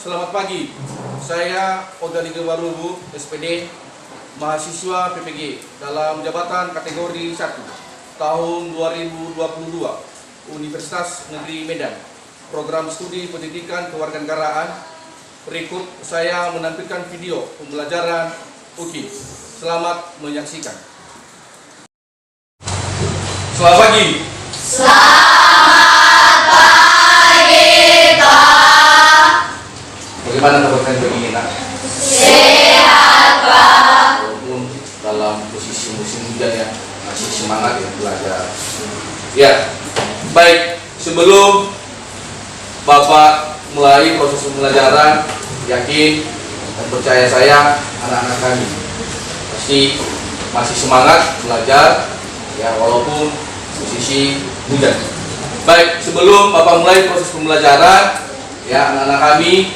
Selamat pagi, saya Ogali Gewarubu, SPD, mahasiswa PPG dalam jabatan kategori 1 tahun 2022 Universitas Negeri Medan, program studi pendidikan kewarganegaraan. Berikut saya menampilkan video pembelajaran UKI. Selamat menyaksikan. Selamat pagi. Bagaimana kabar kalian pagi ini, Nak? Sehat, Pak. Walaupun dalam posisi musim hujan ya, masih semangat ya belajar. Ya, baik. Sebelum Bapak mulai proses pembelajaran, yakin dan percaya saya anak-anak kami pasti masih semangat belajar ya walaupun posisi hujan. Baik, sebelum Bapak mulai proses pembelajaran ya anak-anak kami,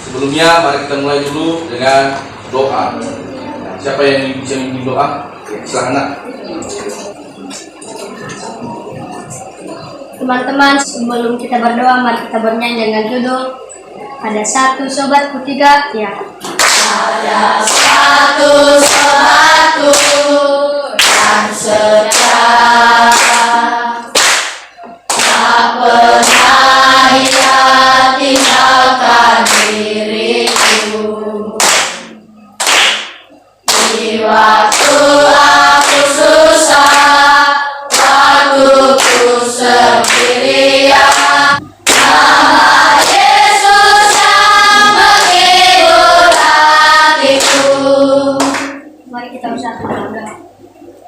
sebelumnya mari kita mulai dulu dengan doa. Siapa yang bisa memimpin doa? Silakan, Nak. Teman-teman, sebelum kita berdoa, mari kita bernyanyi dengan judul Ada Satu Sobatku Tiga. Ya. Ada satu sobatku yang setia, tak pernah ia tinggalkan diriku. Di waktu aku susah, waktuku sendirian, nama Yesus yang menghibur hatiku. Mari kita bersatu dalam doa.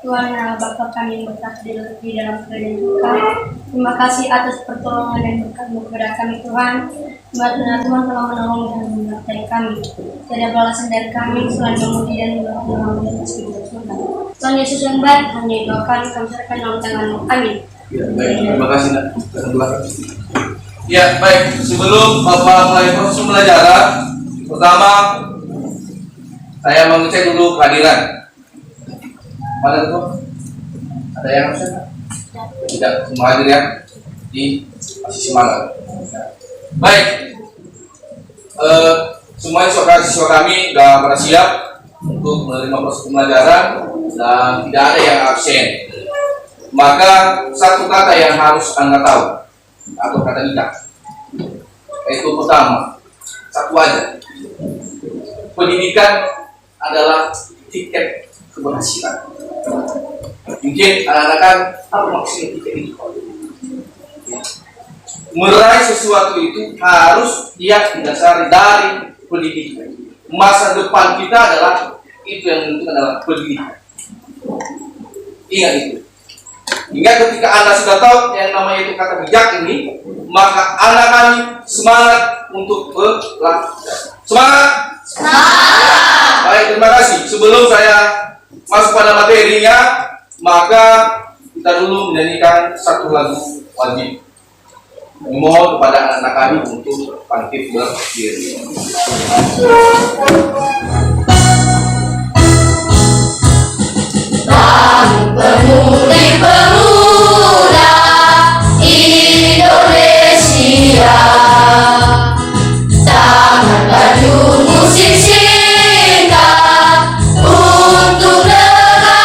Tuhan Allah Bapa kami yang berkat di dalam kerajaan Tuhan. Terima kasih atas pertolongan dan berkat-Mu kepada kami Tuhan. Tuhan telah menolong dan menyertai kami. Tidak balasan dari kami selain memuji dan menolong dan meskipun Tuhan. Tuhan Yesus yang baik, hanya doakan kami serahkan dalam tangan-Mu. Amin. Ya, baik. Terima kasih, Nak. Ya, baik. Sebelum Bapak mulai proses pembelajaran, pertama saya mengecek dulu kehadiran. Mana itu? Ada yang absen? Tidak, semua hadir ya. Di masih semangat. Baik. Semua siswa kami sudah pada siap untuk menerima proses pembelajaran dan tidak ada yang absen. Maka satu kata yang harus Anda tahu atau kata nikah, yaitu pertama, satu aja. Pendidikan adalah tiket keberhasilan. Mungkin anak-anak kan apa maksudnya tiket itu? Meraih sesuatu itu harus dia didasari dari pendidikan. Masa depan kita adalah itu yang menentukan adalah pendidikan. Ingat itu. Hingga ketika Anda sudah tahu yang namanya itu kata bijak ini, maka anak kami semangat untuk belajar. Semangat! Semangat! Baik, terima kasih. Sebelum saya masuk pada materinya, maka kita dulu menyanyikan satu lagu wajib. Mohon kepada anak-anak kami untuk bangkit berdiri. Pemudi-pemuda Indonesia, tangan baju musik singkat untuk negara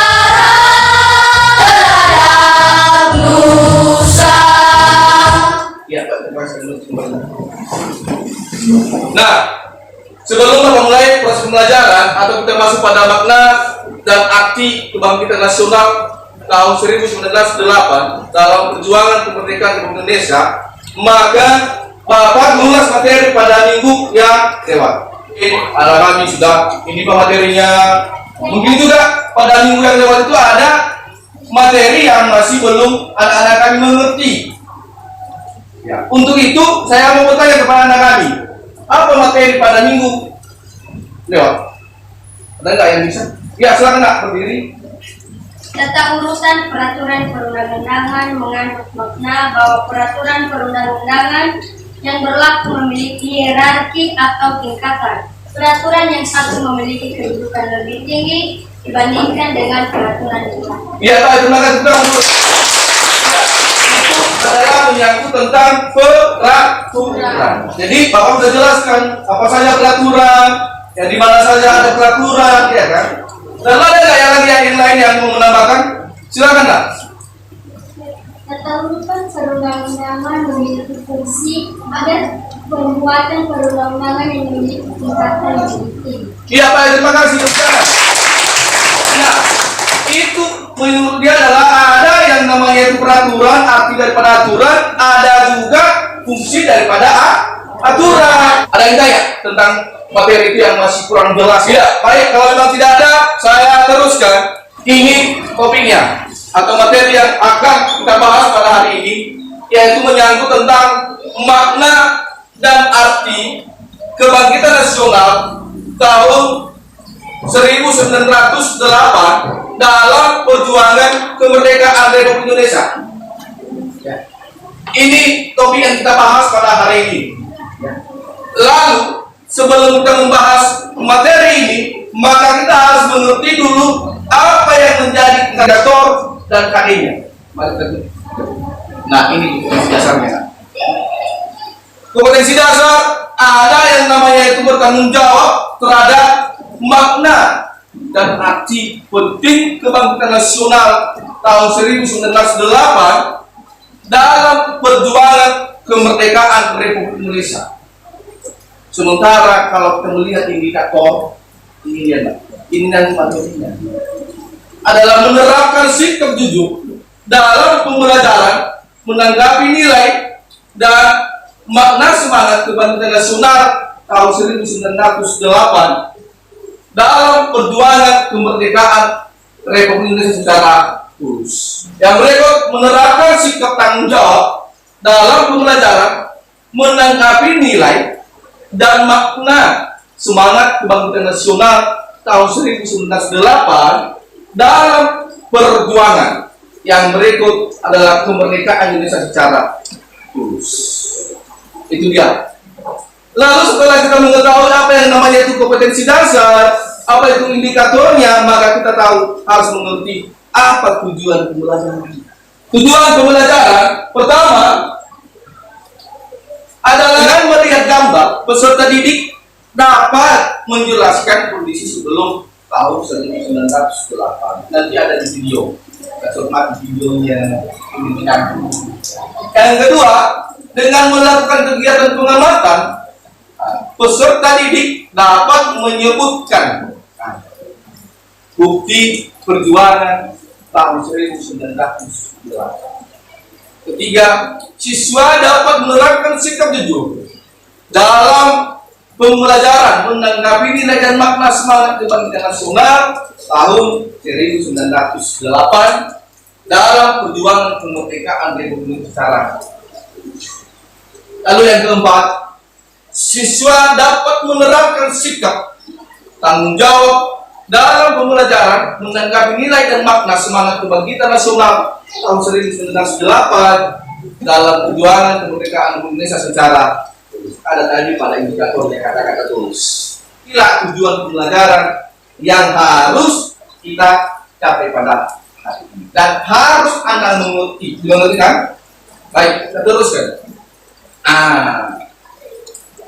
terhadap nusa. Ya, nah, sebelum kita mulai proses pembelajaran atau kita masuk pada makna dan arti kebangkitan nasional tahun 1908 dalam perjuangan kemerdekaan Republik Indonesia, maka Bapak mengulas materi pada minggu yang lewat. Anak kami sudah ini Pak materinya. Mungkin juga pada minggu yang lewat itu ada materi yang masih belum anak-anak kami mengerti. Ya, untuk itu saya mau bertanya kepada anak kami, apa materi pada minggu lewat? Ada nggak yang bisa? Ya, silakan Nak, berdiri. Tata urusan peraturan perundang-undangan mengandung makna bahwa peraturan perundang-undangan yang berlaku memiliki hierarki atau tingkatan. Peraturan yang satu memiliki kedudukan lebih tinggi dibandingkan dengan peraturan yang lain. Iya, Pak, terima kasih. Itu adalah menyangkut tentang peraturan. Jadi Bapak sudah jelaskan apa saja peraturan, ya di mana saja ada peraturan, ya kan? Dan ada nggak yang lain yang mau menambahkan? Silakan Nak. Ketentuan perundang-undangan memiliki fungsi agar pembuatan perundang-undangan yang memiliki tingkatan legitim. Iya Pak, terima kasih. Nah, itu menurut dia adalah ada yang namanya itu peraturan, arti daripada aturan, ada juga fungsi daripada aturan. Ada yang tanya tentang materi itu yang masih kurang jelas? Ya, baik. Kalau memang tidak ada, saya teruskan. Ini topiknya atau materi yang akan kita bahas pada hari ini, yaitu menyangkut tentang makna dan arti kebangkitan nasional tahun 1908 dalam perjuangan kemerdekaan Republik Indonesia. Ini topik yang kita bahas pada hari ini. Lalu sebelum kita membahas materi ini, maka kita harus mengerti dulu apa yang menjadi indikator dan KD-nya. Nah, ini kompetensi dasarnya. Kompetensi dasar ada yang namanya itu bertanggung jawab terhadap makna dan arti penting kebangkitan nasional tahun 1908 dalam perjuangan kemerdekaan Republik Indonesia. Sementara kalau kita melihat indikator ini dia, ini dan materinya adalah menerapkan sikap jujur dalam pembelajaran, menanggapi nilai dan makna semangat kebangkitan nasional tahun 1908 dalam perjuangan kemerdekaan Republik Indonesia secara tulus. Yang berikut menerapkan sikap tanggung jawab dalam pembelajaran, menanggapi nilai dan makna semangat kebangkitan nasional tahun 1908 dalam perjuangan. Yang berikut adalah kemerdekaan Indonesia secara tulus. Itu dia. Lalu setelah kita mengetahui apa yang namanya itu kompetensi dasar, apa itu indikatornya, maka kita tahu harus mengerti apa tujuan pembelajaran. Tujuan pembelajaran pertama adalah dengan melihat gambar, peserta didik dapat menjelaskan kondisi sebelum tahun 1908. Nanti ada di video, kita cermati videonya ini. Yang kedua, dengan melakukan kegiatan pengamatan, peserta didik dapat menyebutkan bukti perjuangan tahun 1908. Ketiga, siswa dapat menerapkan sikap jujur dalam pembelajaran, menanggapi nilai dan makna semangat kebangkitan nasional tahun 1908 dalam perjuangan kemerdekaan Republik Indonesia secara. Lalu yang keempat, siswa dapat menerapkan sikap tanggung jawab dalam pembelajaran, menanggapi nilai dan makna semangat kebangkitan nasional tahun 1908 dalam perjuangan kemerdekaan Indonesia secara. Ada tadi pada indikatornya kata-kata tulus. Inilah tujuan pembelajaran yang harus kita capai pada hari ini dan harus Anda mengerti. Mengerti kan? Baik, kita teruskan.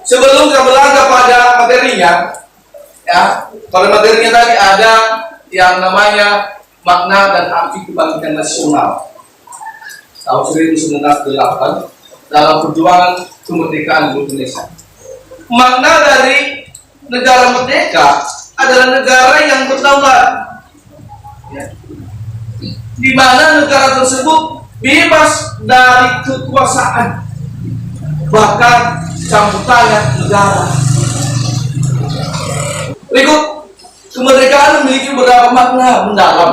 Sebelum kita berlangkah pada materinya, ya, pada materinya tadi ada yang namanya makna dan arti kebangkitan nasional tahun 1908 dalam perjuangan kemerdekaan Indonesia. Makna dari negara merdeka adalah negara yang berdaulat, ya, di mana negara tersebut bebas dari kekuasaan, bahkan campur tangan negara. Berikut, kemerdekaan memiliki beberapa makna mendalam.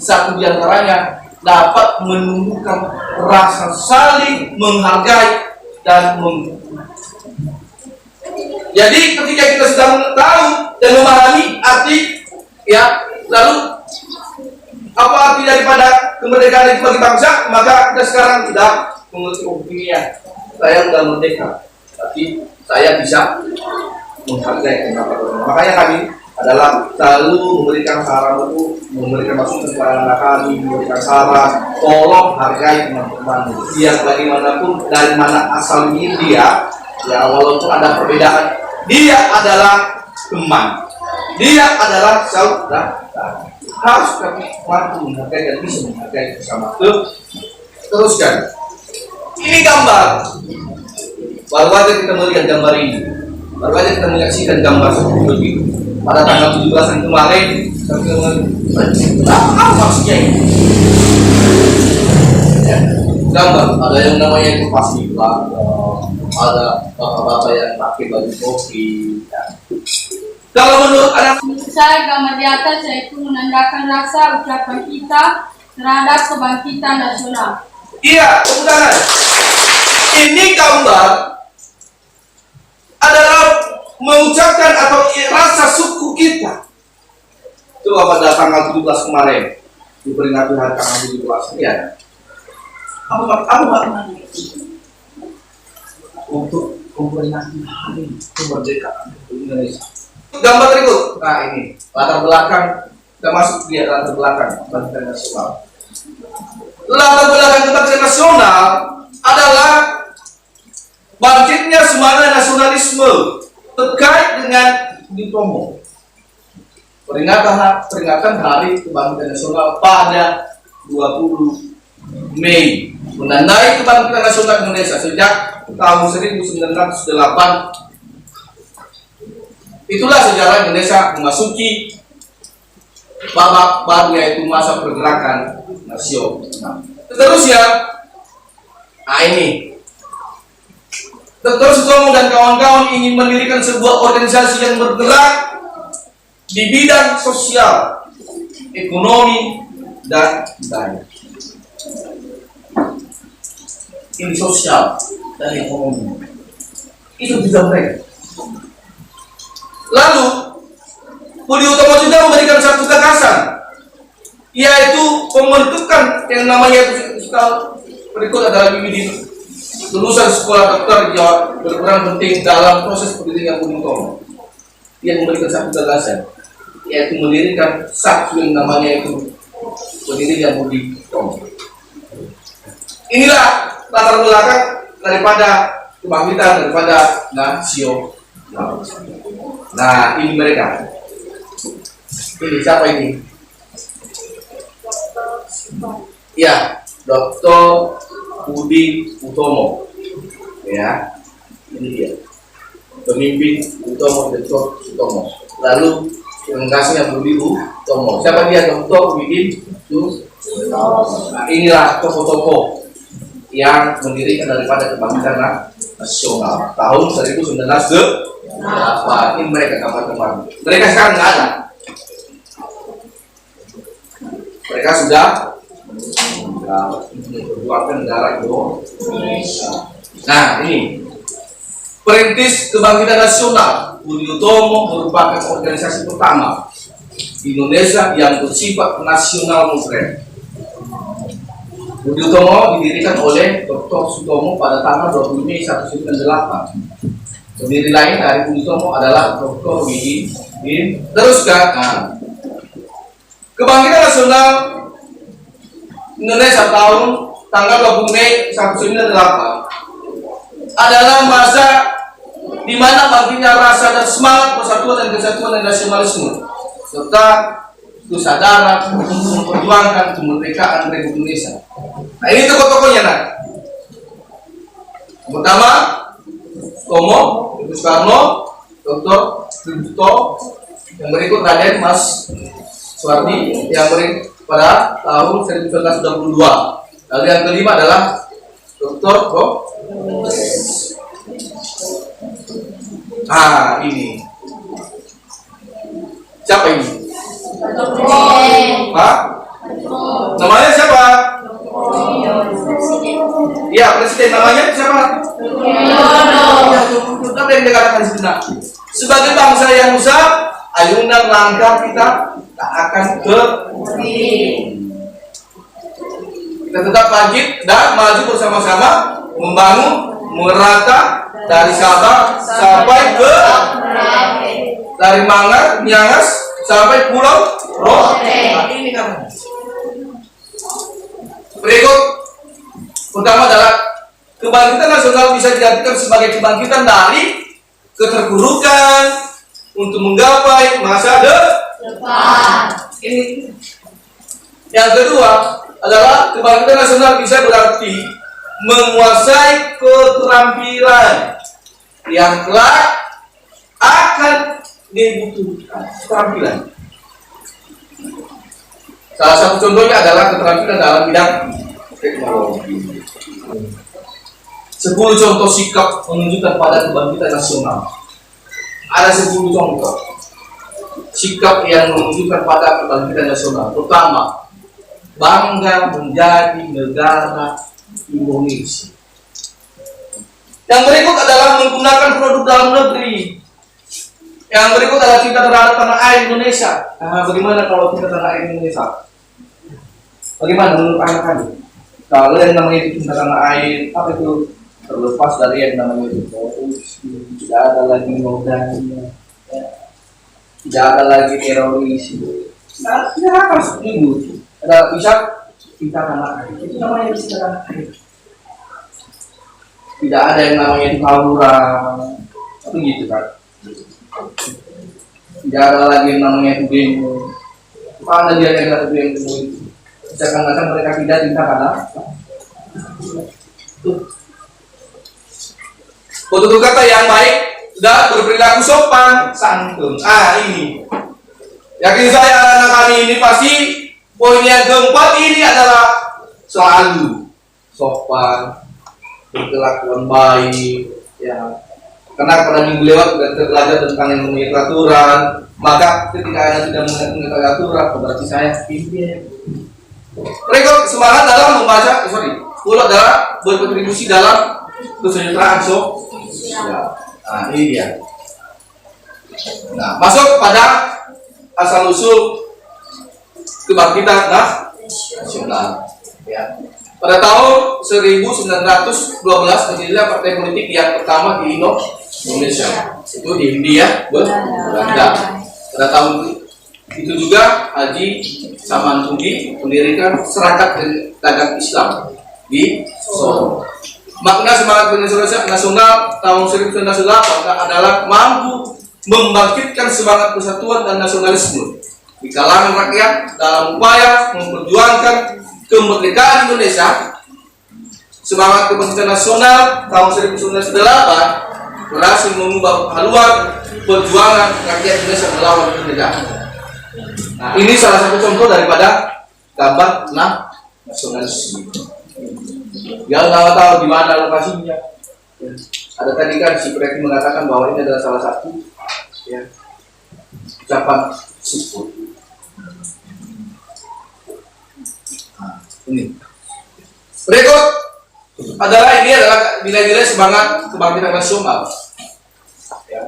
Satu di antaranya dapat menumbuhkan rasa saling menghargai dan mendukung. Jadi ketika kita sudah tahu dan memahami arti, ya, lalu apa arti daripada kemerdekaan itu bagi bangsa, maka kita sekarang sudah mengerti opininya. Saya sudah merdeka, tapi saya bisa menghargai. Makanya kami adalah selalu memberikan saran itu, memberikan masukan kepada anak kami, memberikan saran, tolong hargai teman-teman. Dia bagaimanapun dari mana asalnya dia, ya walaupun ada perbedaan, dia adalah teman, dia adalah saudara. Harus kami mampu menghargai dan bisa menghargai bersama. Teruskan. Ini gambar. Baru aja kita melihat gambar ini. Baru aja kita menyaksikan gambar seperti itu. Pada tanggal 17 kemarin, apa maksudnya ini? Ya, gambar, ada yang namanya itu paskibra, ada bapak-bapak yang pakai baju kopi. Ya. Kalau menurut anak saya, gambar di atas yaitu menandakan rasa ucapan kita terhadap kebangkitan nasional. iya, tepuk tangan. Ini gambar adalah mengucapkan atau rasa suku kita. Coba pada tanggal 17 kemarin diperingati hari tanggal 17 ini ada. Apa maknanya? Untuk memperingati hari kemerdekaan Indonesia. Gambar berikut. Nah ini latar belakang, kita masuk dia latar belakang kebangkitan nasional. Latar belakang kebangkitan nasional adalah bangkitnya semangat nasionalisme terkait dengan Bung Tomo. Peringatan Hari Kebangkitan Nasional pada 20 Mei menandai kebangkitan nasional Indonesia sejak tahun 1908. Itulah sejarah Indonesia memasuki babak baru, yaitu masa pergerakan nasional. Seterusnya, nah ini Dr. Sutomo dan kawan-kawan ingin mendirikan sebuah organisasi yang bergerak di bidang sosial, ekonomi, dan budaya. Ini sosial dan ekonomi. Itu bidang mereka. Lalu, Budi Utomo juga memberikan satu gagasan, yaitu pembentukan yang namanya berikut adalah BPD. Lulusan sekolah dokter Jawa berperan penting dalam proses pendidikan Budi Utomo. Dia memberikan satu gagasan, yaitu mendirikan satu yang namanya itu pendidikan Budi Utomo. Inilah latar belakang daripada kebangkitan daripada nasional. Nah, ini mereka. Ini siapa ini? Ya, Dr. Budi Utomo. Ya, ini dia. Pemimpin Utomo, Dr. Utomo. Lalu yang kasihnya Budi Utomo. Siapa dia? Dr. Budi Utomo. Nah, inilah tokoh-tokoh yang mendirikan daripada kebangkitan nasional tahun 1908. Ini mereka kawan-kawan. Mereka sekarang nggak ada. Mereka sudah memperjuangkan negara Indonesia. Nah ini perintis kebangkitan nasional Budi Utomo merupakan organisasi pertama di Indonesia yang bersifat nasional modern. Budi Utomo didirikan oleh Dr. Sutomo pada tanggal 20 Mei 1998. Pendiri lain dari Budi Utomo adalah Dr. Widi. Teruskan. Nah, kebangkitan nasional Indonesia tahun tanggal 20 Mei 1998 adalah masa di mana bangkitnya rasa dan semangat persatuan dan kesatuan dan nasionalisme serta kesadaran untuk memperjuangkan kemerdekaan Republik Indonesia. Nah ini tokoh-tokohnya. Nah, pertama Tomo, Ibu Soekarno, Dr. Suto, yang berikut Raden Mas Suwardi yang berikut pada tahun 1922. Lalu yang kelima adalah Dr. Ini siapa ini? Pak? Namanya siapa? Iya, presiden namanya siapa? Apa yang dikatakan sebenarnya? Sebagai bangsa yang besar, ayunan langkah kita tak akan kita tetap bangkit dan maju bersama-sama membangun merata dari Sabang sampai ke dari Miangas sampai Pulau Rote. Nah, ini namanya. Berikut, pertama adalah kebangkitan nasional bisa diartikan sebagai kebangkitan dari keterpurukan untuk menggapai masa depan. Ini. Yang kedua adalah kebangkitan nasional bisa berarti menguasai keterampilan yang kelak akan dibutuhkan. Keterampilan. Salah satu contohnya adalah keterampilan dalam bidang teknologi. 10 contoh sikap menunjukkan pada kebangkitan nasional. Ada 10 contoh sikap yang menunjukkan pada kebangkitan nasional. Pertama, bangga menjadi negara Indonesia. Yang berikut adalah menggunakan produk dalam negeri. Yang berikut adalah cinta terhadap tanah air Indonesia. Nah, bagaimana kalau cinta tanah air Indonesia? Bagaimana menurut anak-anak? Kalau yang namanya cinta tanah air, apa itu? Terlepas dari yang namanya itu korupsi, tidak ada lagi modalnya, tidak ada lagi teroris. Nah, tidak akan seperti itu. Ada bisa cinta tanah air. Itu namanya cinta tanah air. Tidak ada yang namanya itu tawuran, tapi gitu kan. Tidak ada lagi yang namanya itu demo. Mana dia yang ada demo itu? Misalkan mereka tidak cinta tanah. Tutur kata yang baik dan berperilaku sopan santun. Ini yakin saya anak kami ini pasti poin yang keempat ini adalah selalu sopan, berkelakuan baik, ya. Karena pada minggu lewat sudah kita belajar tentang yang namanya peraturan, maka ketika Anda sudah mengetahui aturan, berarti saya pimpin. Mereka semangat dalam membaca, pula adalah berkontribusi dalam kesejahteraan ya. Nah, ini dia. Nah, masuk pada asal usul kebangkitan nasional. Ya. Pada tahun 1912 berdirilah partai politik yang pertama di Indonesia. Itu di India, Belanda. Pada tahun itu juga Haji Samanhudi mendirikan Serikat Dagang Islam di Solo. Makna semangat Indonesia nasional tahun 1908 adalah mampu membangkitkan semangat persatuan dan nasionalisme di kalangan rakyat dalam upaya memperjuangkan kemerdekaan Indonesia. Semangat kebangkitan nasional tahun 1908 berhasil mengubah haluan perjuangan rakyat Indonesia melawan penjajahan. Nah, ini salah satu contoh daripada gambar nasionalisme. Yang nggak tahu di mana lokasinya. Ya. Ada tadi kan si Preti mengatakan bahwa ini adalah salah satu ya, ucapan syukur. Nah, ini. Berikut adalah nilai-nilai semangat kebangkitan nasional. Ya.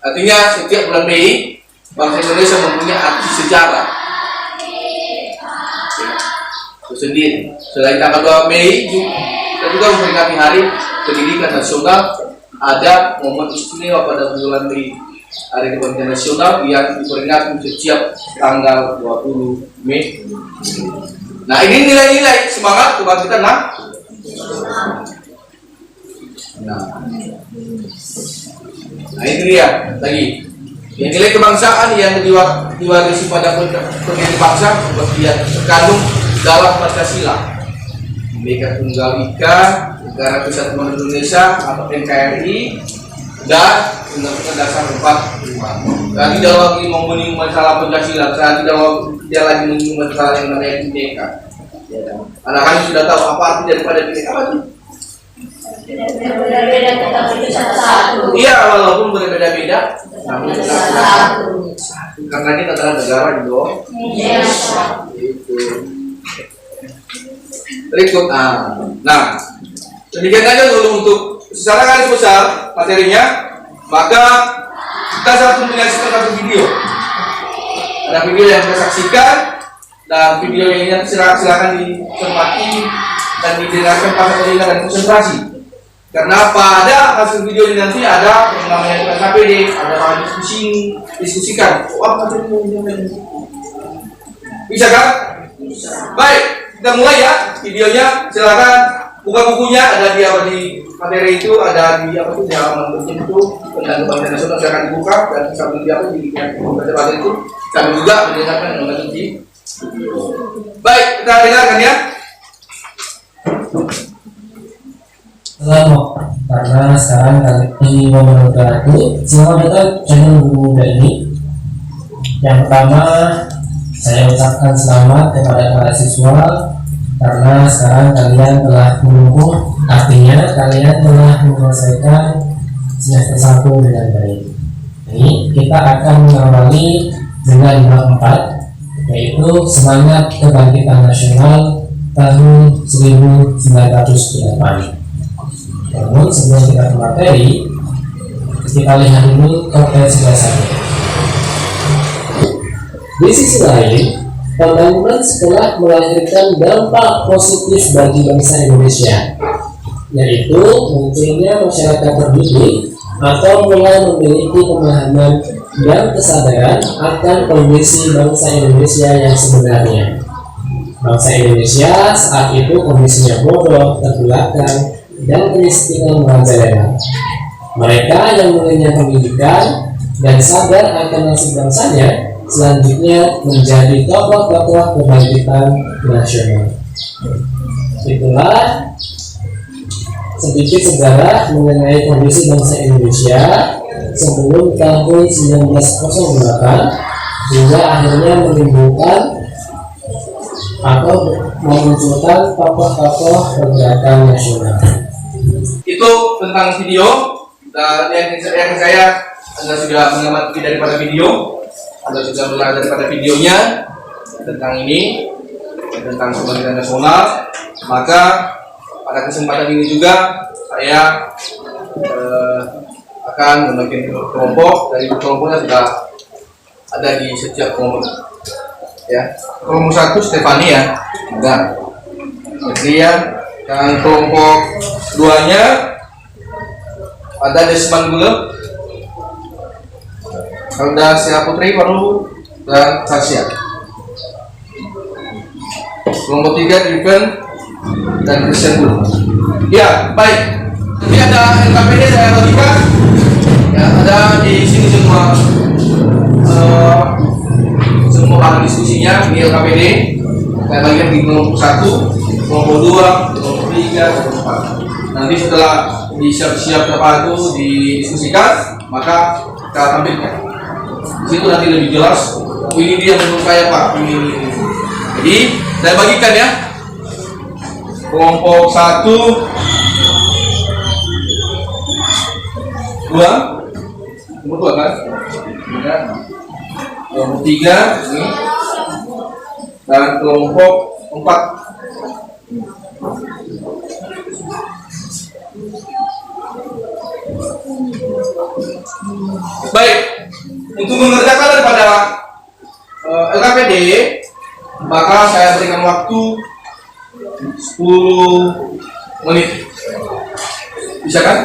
Artinya setiap bulan Mei bangsa Indonesia mempunyai arti sejarah. Sendiri. Selain tanggal 2 Mei, kita juga memperingati Hari Pendidikan Nasional. Ada momen istimewa pada bulan Mei, Hari Pendidikan Nasional yang diperingati setiap tanggal 20 Mei. Nah, ini nilai-nilai semangat kebangkitan nah ini dia lagi. Ya, nilai kebangsaan yang diwarisi pada pendiri bangsa seperti yang terkandung dalam Pancasila, Bhinneka Tunggal Ika, Negara Kesatuan Indonesia atau NKRI, dan Undang-Undang Dasar 45. Tadi dia lagi memenuhi masalah Pancasila, dia lagi memenuhi masalah yang namanya Bhinneka. Anak-anak sudah tahu apa arti daripada Bhinneka apa itu? Berbeda-beda tetapi satu. Iya, walaupun berbeda-beda, namun satu. Karena kita adalah negara Indonesia. Itu. Berikut, nah, demikian aja dulu untuk secara garis besar materinya. Maka kita satu menyaksikan satu video. Ada video yang kita saksikan dan video yang ini silakan dicermati dan didengarkan pada telinga dan konsentrasi. Karena pada hasil video ini nanti ada yang namanya KPD, ada diskusikan. Oh, apa ini? Bisa kan? Baik, kita mulai ya videonya. Silakan buka bukunya, ada di materi itu, ada di di halaman berikut itu tentang kebangkitan nasional. Silakan dibuka dan sambil di materi itu. Kami juga mendengarkan yang mengerti. Baik, kita dengarkan ya. Selamat, karena sekarang kami mau memperkenalkan. Selamat datang channel Guru Muda ini. Yang pertama, saya ucapkan selamat kepada para siswa karena sekarang kalian telah menunggu, artinya kalian telah menyelesaikan semester 1 dengan baik. Ini kita akan mengawali dengan bab 4, yaitu semangat kebangkitan nasional tahun 1908. Namun sebelum kita ke materi, kita lihat dulu kompetensi dasarnya. Di sisi lain, pembangunan sekolah melahirkan dampak positif bagi bangsa Indonesia, yaitu munculnya masyarakat terdidik atau mulai memiliki pemahaman dan kesadaran akan kondisi bangsa Indonesia yang sebenarnya. Bangsa Indonesia saat itu kondisinya bodoh, terbelakang, dan kemiskinan merajalela. Mereka yang mengenyam pendidikan dan sadar akan nasib bangsanya selanjutnya menjadi tokoh-tokoh kebangkitan nasional. Itulah sedikit sejarah mengenai kondisi bangsa Indonesia sebelum tahun 1908 hingga akhirnya menimbulkan atau memunculkan tokoh-tokoh pergerakan nasional. Itu tentang video dan yang saya Anda sudah mengamati daripada video, Anda sudah belajar daripada videonya tentang ini, tentang kebangkitan nasional. Maka pada kesempatan ini juga saya akan membagikan kelompok. Dari kelompoknya sudah ada di setiap kelompok ya. Kelompok 1 Stefani ya, enggak. Kemudian yang kelompok 2-nya ada Desman Gule, ada Sia Putri Paru dan Tasya. Kelompok 3 Driven dan Christian Gule. Ya, baik. Nanti ada LKPD saya bagikan. Ya, ada di sini semua bahan diskusinya di LKPD. Saya bagikan di kelompok 1, kelompok 2, kelompok 3, kelompok 4. Nanti setelah disiap-siap apa itu didiskusikan, maka kita tampilkan. Di situ nanti lebih jelas. Ini dia menurut saya Pak. Ini. Jadi saya bagikan ya. Kelompok 1, 2, kelompok 2 kan? Ya. Kelompok 3 ini. Dan kelompok 4. Baik, untuk mengerjakan daripada LKPD, maka saya berikan waktu 10 menit. Bisa kan?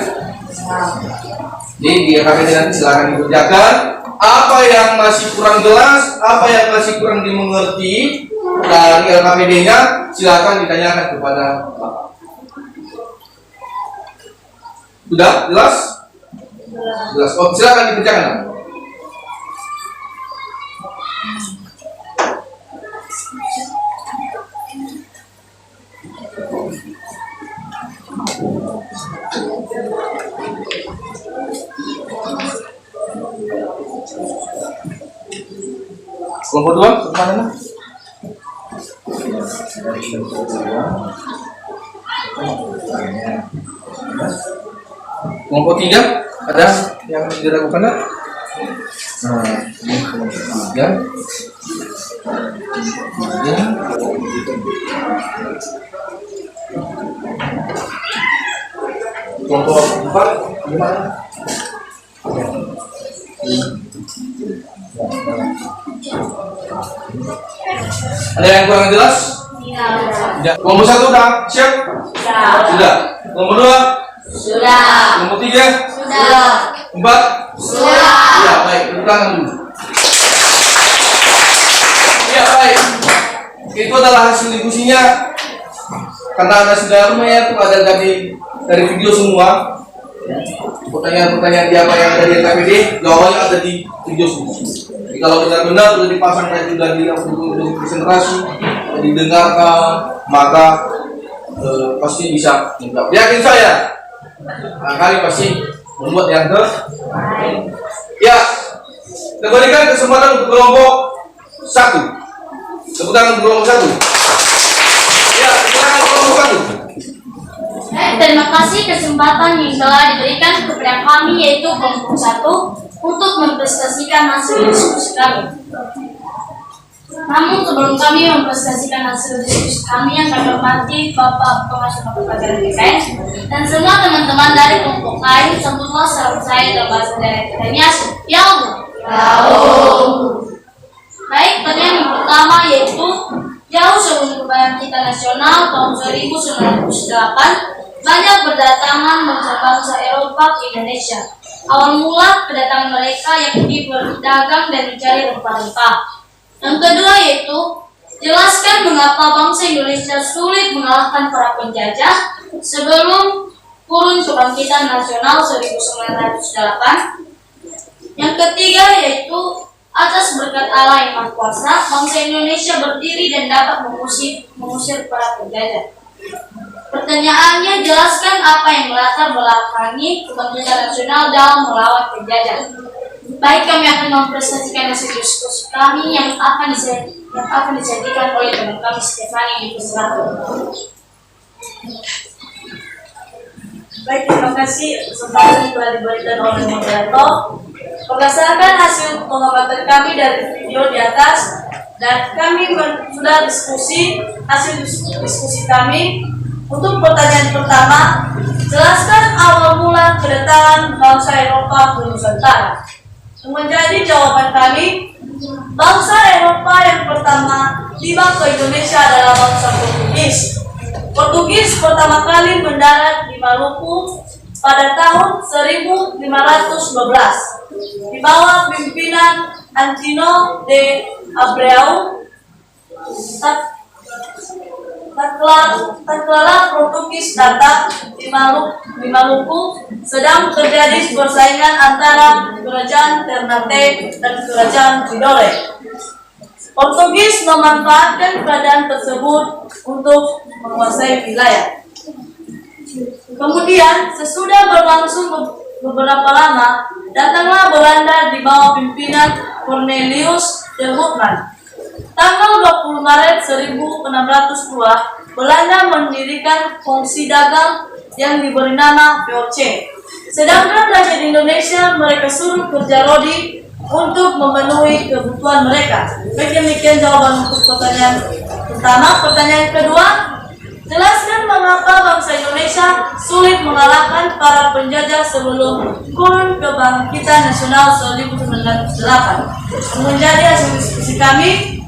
Jadi di LKPD nanti silakan dikerjakan. Apa yang masih kurang jelas, apa yang masih kurang dimengerti dari LKPD-nya, silakan ditanyakan kepada Bapak. Sudah jelas? Jelas. Oh, silakan dikerjakan. Kelompok 2 kemana? Kelompok 3 ada yang diragukan? Nah, ini kelompok 3. Kelompok 4 gimana? Ada yang kurang jelas? Tidak. Kelompok 1 udah siap? Sudah. Kelompok 2 Sudah. Kelompok 3? Sudah. 4? Sudah. Ya, baik. Tepuk tangan dulu. Ya, baik. Itu adalah hasil diskusinya. Karena Anda sudah lumayan tuh ada dari video semua. Pertanyaan-pertanyaan apa yang ada di KPD, jawabannya ada di video semua. Jadi kalau benar-benar sudah dipasang dan sudah presentasi, didengarkan, maka pasti bisa menjawab. Yakin saya, kali pasti membuat yang terbaik. Ya, kita berikan kesempatan untuk kelompok 1. Tepuk tangan untuk kelompok 1. Ya, silakan kelompok 1. Terima kasih kesempatan yang telah diberikan kepada kami yaitu kelompok 1 untuk mempresentasikan hasil diskusi kami. Namun sebelum kami mempresentasikan hasil diskusi kami, yang kami hormati Bapak Pengawas Mata Pelajaran BKS dan semua teman-teman dari kelompok lain, sebutlah salam saya dalam bahasa daerah kitanya. Ya Allah. Baik, pertanyaan yang pertama yaitu jauh sebelum kebangkitan nasional tahun 1908 banyak berdatangan bangsa-bangsa Eropa ke Indonesia. Awal mula kedatangan mereka yakni berdagang dan mencari rempah-rempah. Yang kedua yaitu jelaskan mengapa bangsa Indonesia sulit mengalahkan para penjajah sebelum kurun kebangkitan nasional 1908. Yang ketiga yaitu atas berkat Allah yang Maha Kuasa, bangsa Indonesia berdiri dan dapat mengusir para penjajah. Pertanyaannya, jelaskan apa yang melatar belakangi kebangkitan nasional dalam melawan penjajah. Baik, kami akan mempresentasikan hasil diskusi kami yang akan disajikan oleh teman kami Stefani di Baik, terima kasih kesempatan yang telah diberikan oleh moderator. Berdasarkan hasil pengamatan kami dari video di atas, dan kami sudah diskusi hasil diskusi kami. Untuk pertanyaan pertama, jelaskan awal mula kedatangan bangsa Eropa ke Nusantara. Menjadi jawaban kami, bangsa Eropa yang pertama tiba ke Indonesia adalah bangsa Portugis. Portugis pertama kali mendarat di Maluku pada tahun 1512 di bawah pimpinan Antino de Abreu. Tatkala Portugis datang di Maluku, sedang terjadi persaingan antara kerajaan Ternate dan kerajaan Tidore. Portugis memanfaatkan keadaan tersebut untuk menguasai wilayah. Kemudian, sesudah berlangsung beberapa lama, datanglah Belanda di bawah pimpinan Cornelius de Houtman. Tanggal 20 Maret 1602, Belanda mendirikan fungsi dagang yang diberi nama VOC. Sedangkan Raja di Indonesia mereka suruh kerja rodi untuk memenuhi kebutuhan mereka. Baik, demikian jawaban untuk pertanyaan pertama. Pertanyaan kedua, jelaskan mengapa bangsa Indonesia sulit mengalahkan para penjajah sebelum kurun kebangkitan nasional 1908. Menjadi hasil diskusi kami,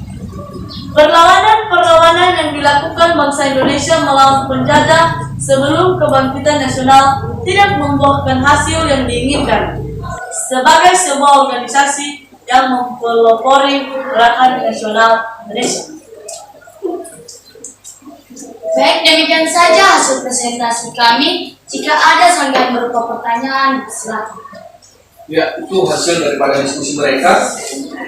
perlawanan yang dilakukan bangsa Indonesia melawan penjajah sebelum kebangkitan nasional tidak membuahkan hasil yang diinginkan sebagai sebuah organisasi yang mempelopori gerakan nasional Indonesia. Baik, demikian saja hasil presentasi kami. Jika ada sanggahan berupa pertanyaan, silakan. Ya, itu hasil daripada diskusi mereka.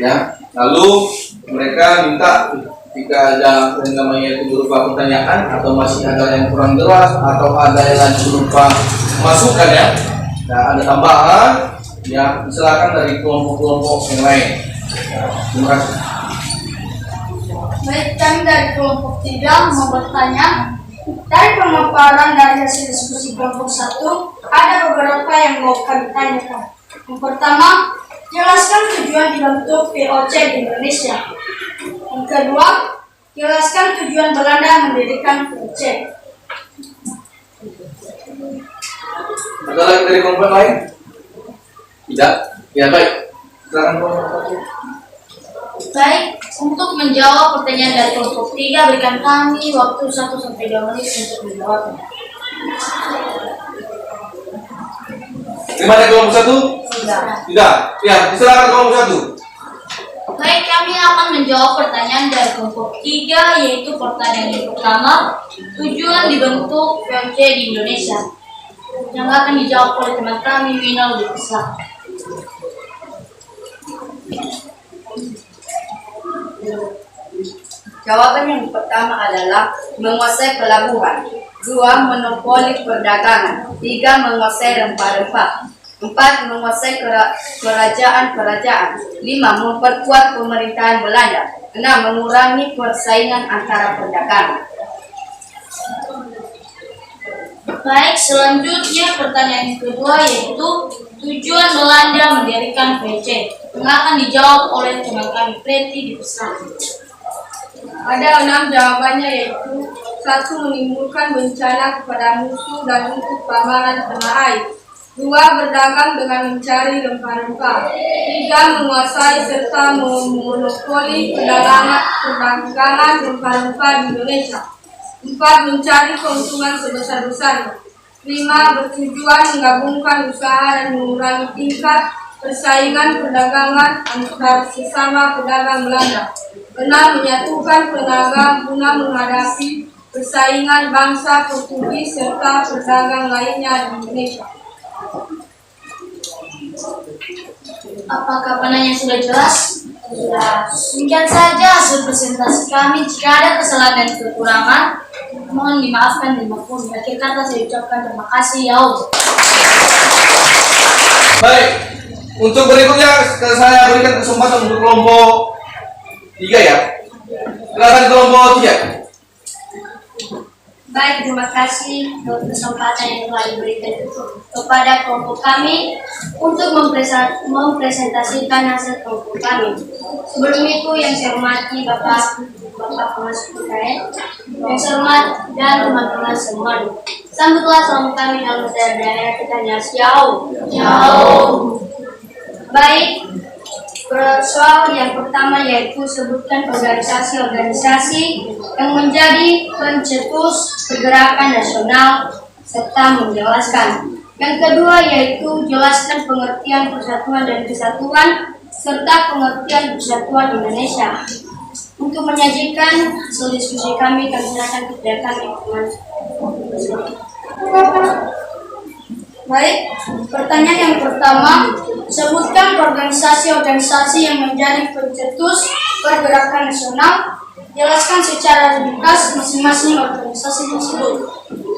Ya, lalu mereka minta jika ada yang namanya itu berupa pertanyaan atau masih ada yang kurang jelas atau ada yang lagi berupa masukan ya, nah, ada tambahan ya, silakan dari kelompok-kelompok yang lain. Ya, terima kasih. Baik, kami dari kelompok 3 mau bertanya. Dari pemaparan dari hasil diskusi kelompok 1, ada beberapa yang mau kami tanyakan. Yang pertama, jelaskan tujuan dibentuk VOC di Indonesia. Yang kedua, jelaskan tujuan Belanda mendirikan VOC. Ada lagi dari kelompok lain? Tidak? Ya, baik. Silakan kelompok 1. Baik, untuk menjawab pertanyaan dari kelompok 3, berikan kami waktu 1-2 menit untuk menjawabnya. Gimana kelompok 1? Tidak. Tidak. Ya, silakan kelompok 1. Baik, kami akan menjawab pertanyaan dari kelompok 3, yaitu pertanyaan yang pertama, tujuan dibentuk PMC di Indonesia. Yang akan dijawab oleh teman kami, Winal Dipesa. Jawaban yang pertama adalah menguasai pelabuhan, 2. Monopoli perdagangan, 3. Menguasai rempah-rempah, 4. Menguasai kerajaan-kerajaan, 5. Memperkuat pemerintahan Belanda, 6. Mengurangi persaingan antara perdagangan. Baik, selanjutnya pertanyaan yang kedua, yaitu tujuan Belanda mendirikan PMC. Yang akan dijawab oleh teman kami, Preti Dipesa. Ada 6 jawabannya, yaitu 1. Menimbulkan bencana kepada musuh dan untuk keamanan tanah air, 2. Berdagang dengan mencari rempah-rempah, 3. Menguasai serta memonopoli perdagangan rempah-rempah di Indonesia, 4. Mencari keuntungan sebesar-besarnya, 5. Bertujuan menggabungkan usaha dan mengurangi tingkat persaingan perdagangan antar sesama pedagang Belanda, 6. Menyatukan tenaga guna menghadapi persaingan bangsa Portugis serta pedagang lainnya di Indonesia. Apakah panahnya sudah jelas? Sudah. Demikian saja hasil presentasi kami. Jika ada kesalahan dan kekurangan, mohon dimaafkan dan maupun. Akhir kata saya ucapkan terima kasih. Ya Allah. Baik. Untuk berikutnya saya berikan kesempatan untuk kelompok 3 ya. Silakan kelompok 3. Baik, terima kasih untuk kesempatan yang telah diberikan kepada kelompok kami untuk mempresentasikan hasil kelompok kami. Sebelum itu yang saya hormati Bapak Pengasih PKN, yang saya hormati dan teman-teman semua. Sambutlah salam kami dalam daerah kita jauh. Baik, soal yang pertama yaitu sebutkan organisasi-organisasi yang menjadi pencetus pergerakan nasional serta menjelaskan. Yang kedua yaitu jelaskan pengertian persatuan dan kesatuan serta pengertian persatuan Indonesia. Untuk menyajikan hasil diskusi kami silakan kepada kami teman. Baik, pertanyaan yang pertama, sebutkan organisasi-organisasi yang menjadi pencetus pergerakan nasional. Jelaskan secara ringkas masing-masing organisasi tersebut.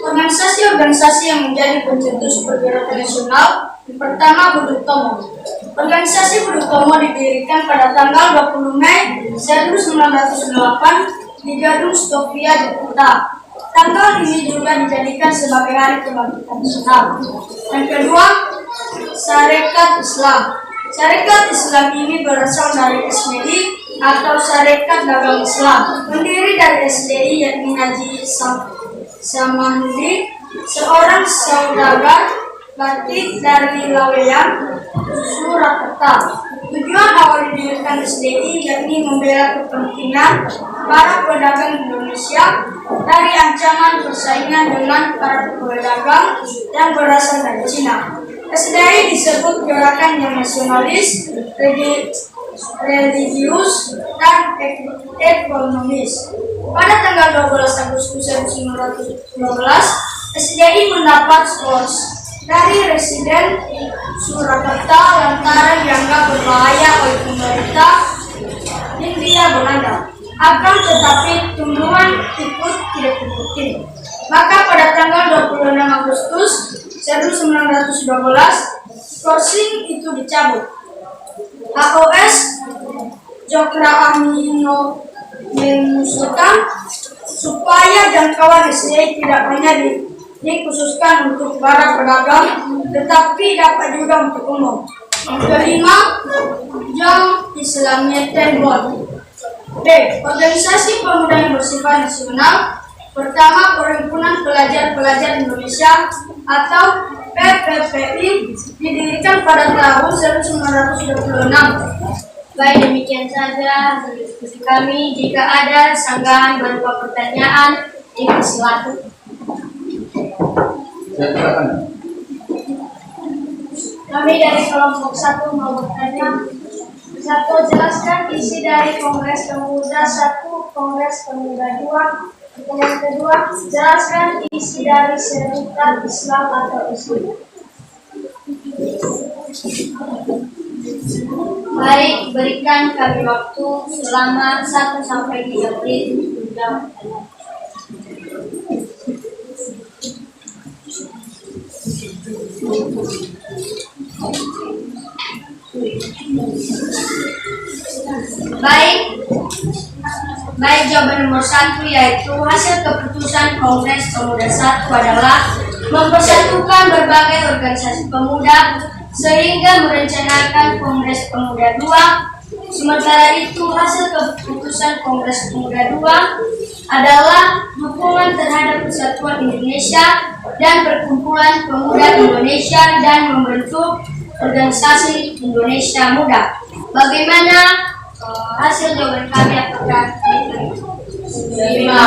Organisasi-organisasi yang menjadi pencetus pergerakan nasional. Yang pertama, Budi Utomo. Organisasi Budi Utomo didirikan pada tanggal 20 Mei 1908 di Gedung Stovia Jakarta. Tanggal ini juga dijadikan sebagai hari kebangkitan nasional. Yang kedua, Sarekat Islam. Sarekat Islam ini berasal dari SDI atau Sarekat Dagang Islam. Pendiri dari SDI yakni Haji Samanhudi, seorang saudagar batik dari Laweyan, Surakarta. Tujuan awal didirikan SDI yakni membela kepentingan para pedagang Indonesia dari ancaman persaingan dengan para pedagang yang berasal dari Cina. SDI disebut gerakan yang nasionalis, religius, dan ekonomis. Pada tanggal 12 Agustus 1912, SDI mendapat skors dari residen Surakarta lantaran dianggap berbahaya oleh pemerintah Hindia Belanda. Akan tetapi tumbuhan ikut tidak diikuti. Maka pada tanggal 26 Agustus 1912 skorsing itu dicabut. AOS Jokra Amino mengusulkan supaya jangkauan SDI tidak hanya dikhususkan untuk para pedagang, tetapi dapat juga untuk umum. Yang kelima, Jam Islamiyah Tenbon. B. Organisasi pemuda yang bersifat nasional. Pertama, Perhimpunan Pelajar-Pelajar Indonesia atau PPPI didirikan pada tahun 1926. Baik, demikian saja hasil diskusi kami. Jika ada sanggahan berupa pertanyaan, dipersilakan. Ya, silakan. Kami dari kelompok 1 mau bertanya. 1. Jelaskan isi dari Kongres Pemuda 1, Kongres Pemuda 2. Yang kedua, jelaskan isi dari Serikat Islam atau Islam. Baik, berikan kami waktu selama 1 sampai 3 menit untuk menjawab pertanyaan. Baik, jawaban nomor 1 yaitu hasil keputusan Kongres Pemuda 1 adalah mempersatukan berbagai organisasi pemuda sehingga merencanakan Kongres Pemuda 2. Sementara itu hasil keputusan Kongres Pemuda 2 adalah dukungan terhadap persatuan Indonesia dan perkumpulan pemuda Indonesia dan membentuk organisasi Indonesia Muda. Bagaimana hasil jawaban kami? Apakah diterima?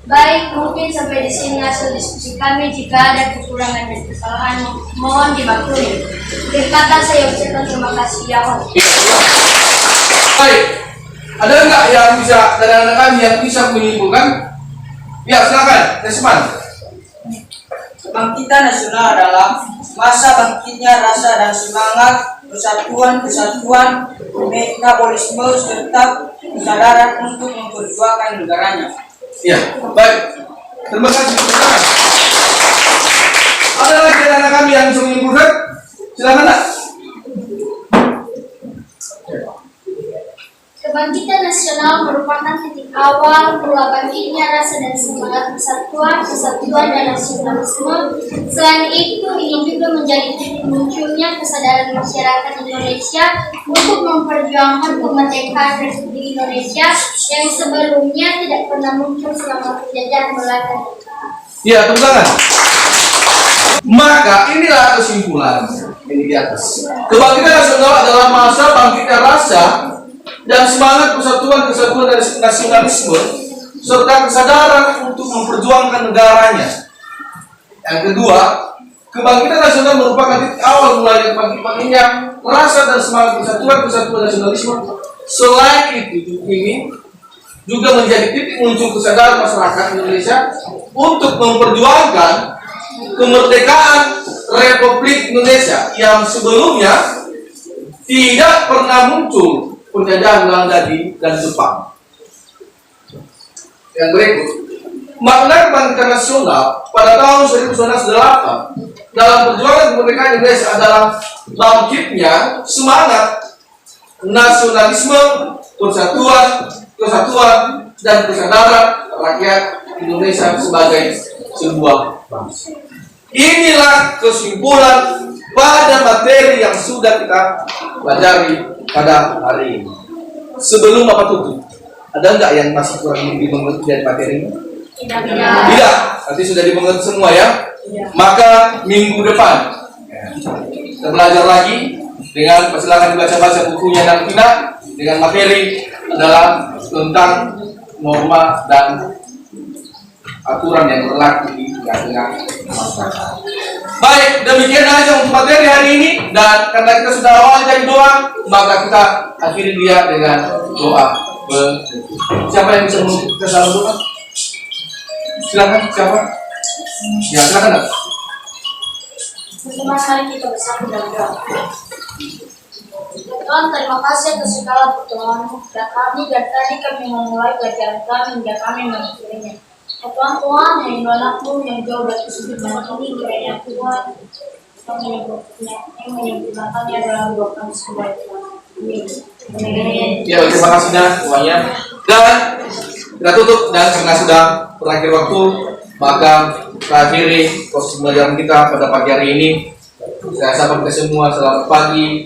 Baik, mungkin sampai di sini hasil diskusi kami. Jika ada kekurangan dan kesalahan, mohon dimaklumi. Dikatakan saya ucapkan terima kasih ya Allah. Baik, ada enggak yang bisa dari anak kami yang bisa menyimpulkan? Ya, silakan, Desman. Kebangkitan nasional adalah masa bangkitnya rasa dan semangat kesatuan, metabolisme serta kesadaran untuk memperjuangkan negaranya. Ya, baik. Terima kasih. Silakan. Ada lagi dari anak kami yang bisa menyimpulkan? Silakan, Nak. Kebangkitan nasional merupakan titik awal mula bangkitnya rasa dan semangat kesatuan dan nasionalisme. Selain itu, ini juga menjadi titik munculnya kesadaran masyarakat Indonesia untuk memperjuangkan kemerdekaan Republik Indonesia yang sebelumnya tidak pernah muncul selama penjajahan Belanda. Ya, tepuk tangan. Maka inilah kesimpulan ini di atas. Kebangkitan nasional adalah masa bangkitnya rasa dan semangat kesatuan dan nasionalisme serta kesadaran untuk memperjuangkan negaranya. Yang kedua, kebangkitan nasional merupakan titik awal mulai bangkitnya rasa dan semangat kesatuan nasionalisme. Selain itu, ini juga menjadi titik muncul kesadaran masyarakat Indonesia untuk memperjuangkan kemerdekaan Republik Indonesia yang sebelumnya tidak pernah muncul penjajahan Belanda dan Jepang. Yang berikut, makna kebangkitan nasional pada tahun 1908 dalam perjuangan kemerdekaan Indonesia adalah bangkitnya semangat nasionalisme, kesatuan dan kesadaran rakyat Indonesia sebagai sebuah bangsa. Inilah kesimpulan pada materi yang sudah kita pelajari pada hari ini. Sebelum Bapak tutup, ada enggak yang masih kurang dimengerti dari materi ini? Tidak. Nanti sudah dimengerti semua ya. Maka minggu depan kita belajar lagi dengan silakan dibaca-baca bukunya dan tidak dengan materi adalah tentang norma dan aturan yang berlaku di tengah-tengah masyarakat. Baik, demikian aja untuk materi hari ini, dan karena kita sudah awal dari doa, maka kita akhiri dia dengan doa. Siapa yang bisa kita salam doa? Silakan, siapa? Ya, silakan. Pertama kali kita bersama dalam doa. Tuhan, terima kasih atas segala pertolongan-Mu kepada kami, dan tadi kami memulai pelajaran kami hingga kami mengakhirinya. Tuhan, yang anakmu yang jauh dari kesulitan ini, kiranya Tuhan yang menyempurnakannya dalam doa kami semua. Amin. Ya, terima kasih semuanya. Dan kita tutup, dan karena sudah berakhir waktu, maka kita akhiri proses pembelajaran kita pada pagi hari ini. Saya sapa kita semua, selamat pagi.